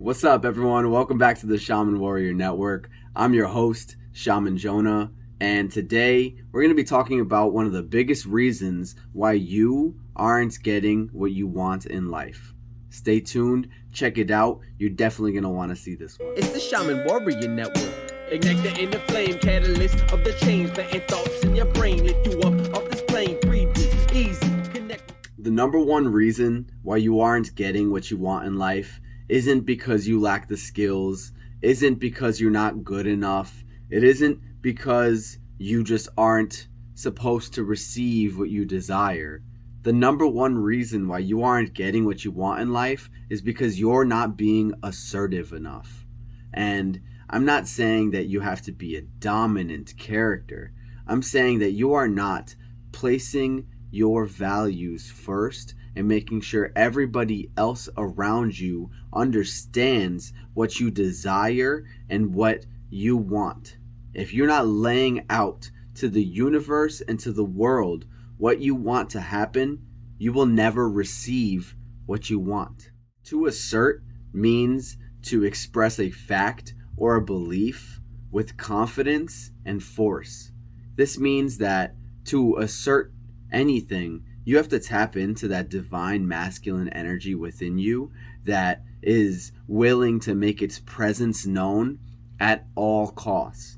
What's up, everyone? Welcome back to the Shaman Warrior Network. I'm your host, Shaman Jona, and today we're going to be talking about one of the biggest reasons why you aren't getting what you want in life. Stay tuned, check it out. You're definitely going to want to see this one. It's the Shaman Warrior Network. Ignite the inner flame, catalyst of the change, planting thoughts in your brain, lift you up off this plane, breathe easy, connect. The number one reason why you aren't getting what you want in life isn't because you lack the skills, isn't because you're not good enough, it isn't because you just aren't supposed to receive what you desire. The number one reason why you aren't getting what you want in life is because you're not being assertive enough. And I'm not saying that you have to be a dominant character. I'm saying that you are not placing your values first and making sure everybody else around you understands what you desire and what you want. If you're not laying out to the universe and to the world what you want to happen, you will never receive what you want. To assert means to express a fact or a belief with confidence and force. This means that to assert anything, you have to tap into that divine masculine energy within you that is willing to make its presence known at all costs.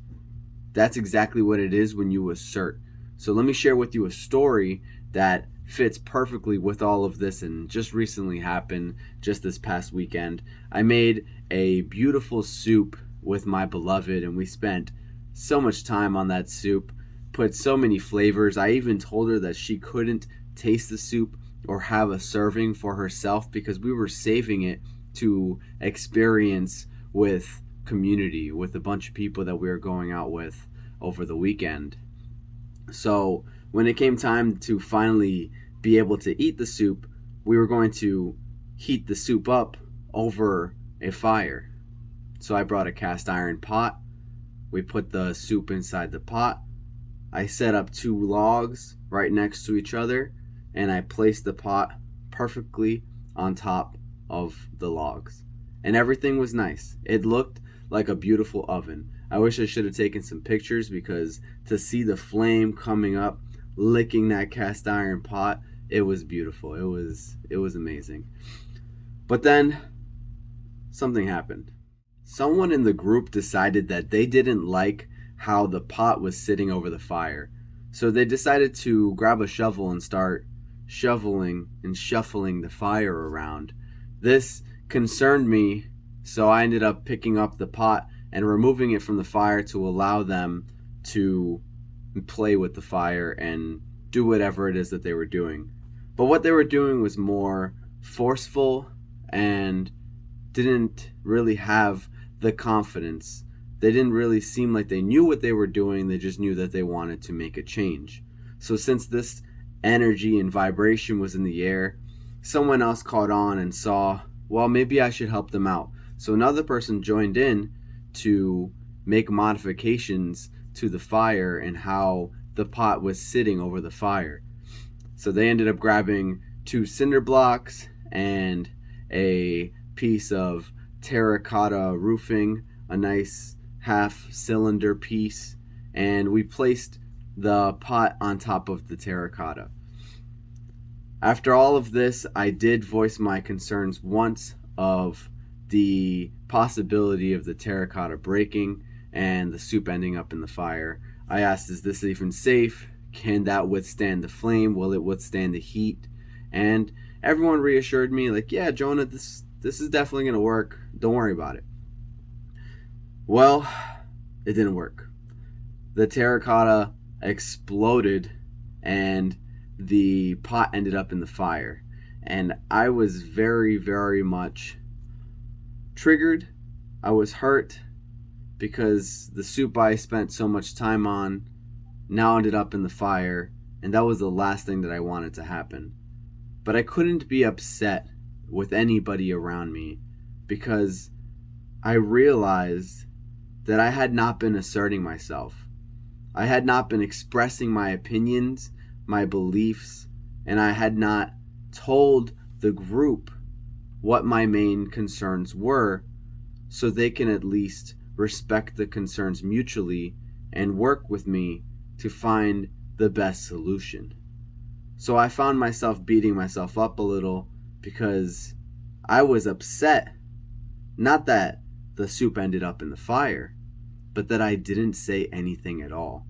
That's exactly what it is when you assert. So let me share with you a story that fits perfectly with all of this and just recently happened just this past weekend. I made a beautiful soup with my beloved and we spent so much time on that soup, put so many flavors. I even told her that she couldn't taste the soup or have a serving for herself because we were saving it to experience with community, with a bunch of people that we were going out with over the weekend. So when it came time to finally be able to eat the soup, we were going to heat the soup up over a fire. So I brought a cast iron pot. We put the soup inside the pot. I set up 2 logs right next to each other, and I placed the pot perfectly on top of the logs. And everything was nice. It looked like a beautiful oven. I wish I should have taken some pictures because to see the flame coming up, licking that cast iron pot, it was beautiful. It was amazing. But then something happened. Someone in the group decided that they didn't like how the pot was sitting over the fire. So they decided to grab a shovel and start shoveling and shuffling the fire around. This concerned me, so I ended up picking up the pot and removing it from the fire to allow them to play with the fire and do whatever it is that they were doing. But what they were doing was more forceful and didn't really have the confidence. They didn't really seem like they knew what they were doing. They just knew that they wanted to make a change. So since this energy and vibration was in the air, someone else caught on and saw, well, maybe I should help them out. So another person joined in to make modifications to the fire and how the pot was sitting over the fire. So they ended up grabbing 2 cinder blocks and a piece of terracotta roofing, a nice half cylinder piece, and we placed the pot on top of the terracotta. After all of this, I did voice my concerns once of the possibility of the terracotta breaking and the soup ending up in the fire. I asked, is this even safe? Can that withstand the flame? Will it withstand the heat? And everyone reassured me, like, yeah, Jonah, this is definitely going to work. Don't worry about it. Well, it didn't work. The terracotta exploded and the pot ended up in the fire. And I was very, very much triggered. I was hurt because the soup I spent so much time on now ended up in the fire, and that was the last thing that I wanted to happen. But I couldn't be upset with anybody around me because I realized that I had not been asserting myself. I had not been expressing my opinions, my beliefs, and I had not told the group what my main concerns were so they can at least respect the concerns mutually and work with me to find the best solution. So I found myself beating myself up a little because I was upset. Not that the soup ended up in the fire, but that I didn't say anything at all.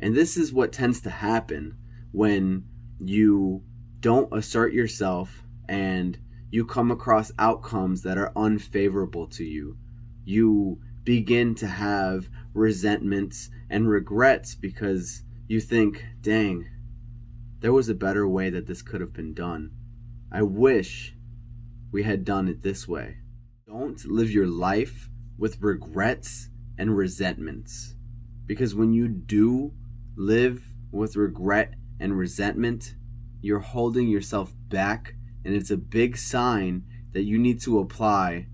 And this is what tends to happen when you don't assert yourself and you come across outcomes that are unfavorable to you. You begin to have resentments and regrets because you think, dang, there was a better way that this could have been done. I wish we had done it this way. Don't live your life with regrets and resentments. Because when you do live with regret and resentment, you're holding yourself back, and it's a big sign that you need to apply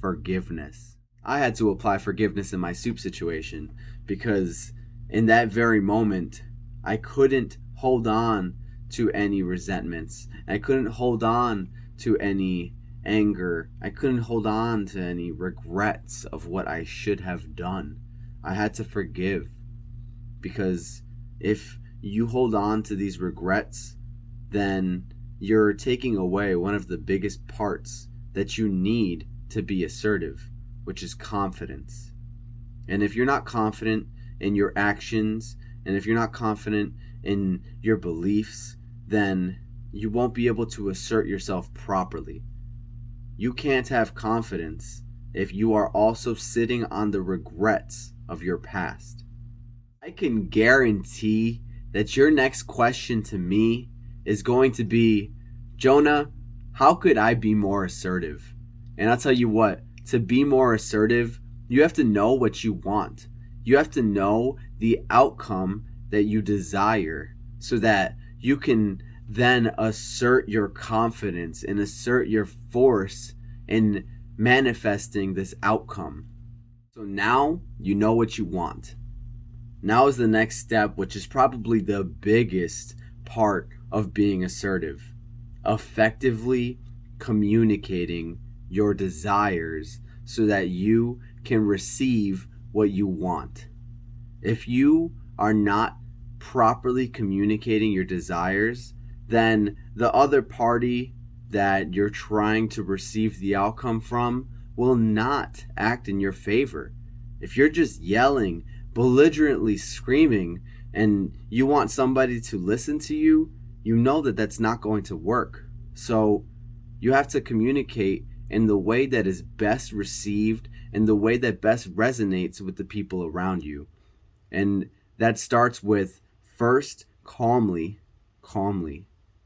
forgiveness. I had to apply forgiveness in my soup situation because in that very moment, I couldn't hold on to any resentments. I couldn't hold on to any anger. I couldn't hold on to any regrets of what I should have done. I had to forgive, because if you hold on to these regrets, then you're taking away one of the biggest parts that you need to be assertive, which is confidence. And if you're not confident in your actions, and if you're not confident in your beliefs, then you won't be able to assert yourself properly. You can't have confidence if you are also sitting on the regrets of your past. I can guarantee that your next question to me is going to be, Jona, how could I be more assertive? And I'll tell you what, to be more assertive, you have to know what you want. You have to know the outcome that you desire so that you can then assert your confidence and assert your force in manifesting this outcome. So now you know what you want. Now is the next step, which is probably the biggest part of being assertive. Effectively communicating your desires so that you can receive what you want. If you are not properly communicating your desires, then the other party that you're trying to receive the outcome from will not act in your favor. If you're just yelling, belligerently screaming, and you want somebody to listen to you, you know that that's not going to work. So you have to communicate in the way that is best received and the way that best resonates with the people around you. And that starts with first calmly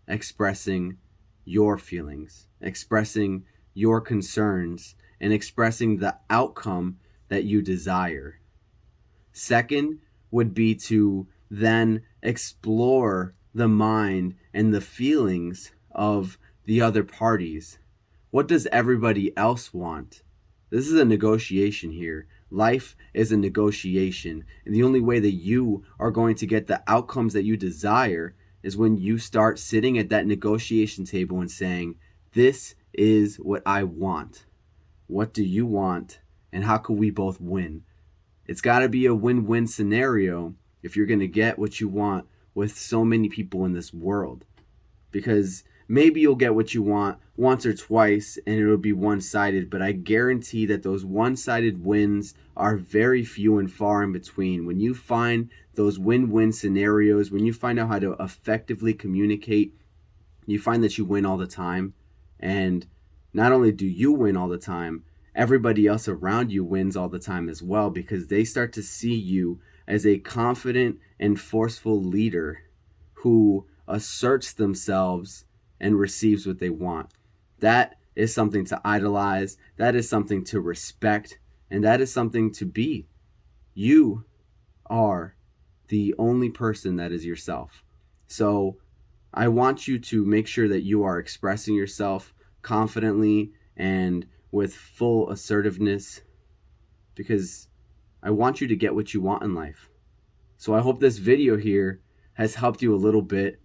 expressing your feelings, expressing your concerns, and expressing the outcome that you desire. Second would be to then explore the mind and the feelings of the other parties. What does everybody else want? This is a negotiation here. Life is a negotiation. And the only way that you are going to get the outcomes that you desire is when you start sitting at that negotiation table and saying, this is what I want. What do you want? And how can we both win? It's got to be a win-win scenario if you're going to get what you want with so many people in this world. Because maybe you'll get what you want once or twice and it'll be one-sided, but I guarantee that those one-sided wins are very few and far in between. When you find those win-win scenarios, when you find out how to effectively communicate, you find that you win all the time. And not only do you win all the time, everybody else around you wins all the time as well, because they start to see you as a confident and forceful leader who asserts themselves and receives what they want. That is something to idolize. That is something to respect. And that is something to be. You are the only person that is yourself. So I want you to make sure that you are expressing yourself confidently and with full assertiveness, because I want you to get what you want in life. So I hope this video here has helped you a little bit.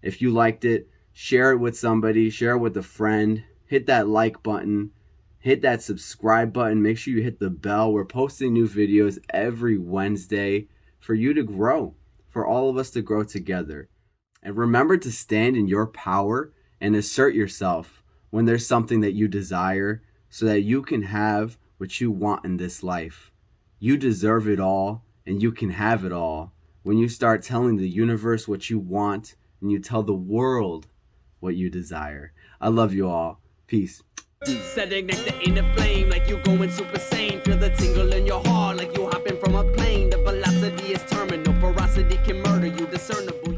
If you liked it, share it with somebody, share it with a friend, hit that like button, hit that subscribe button. Make sure you hit the bell. We're posting new videos every Wednesday for you to grow, for all of us to grow together. And remember to stand in your power and assert yourself when there's something that you desire so that you can have what you want in this life. You deserve it all and you can have it all when you start telling the universe what you want and you tell the world what you desire. I love you all. Peace. Setting next to in the flame like you going super sane. Feel the tingle in your heart like you hopping from a plane. The velocity is terminal. Ferocity can murder you. Discernible.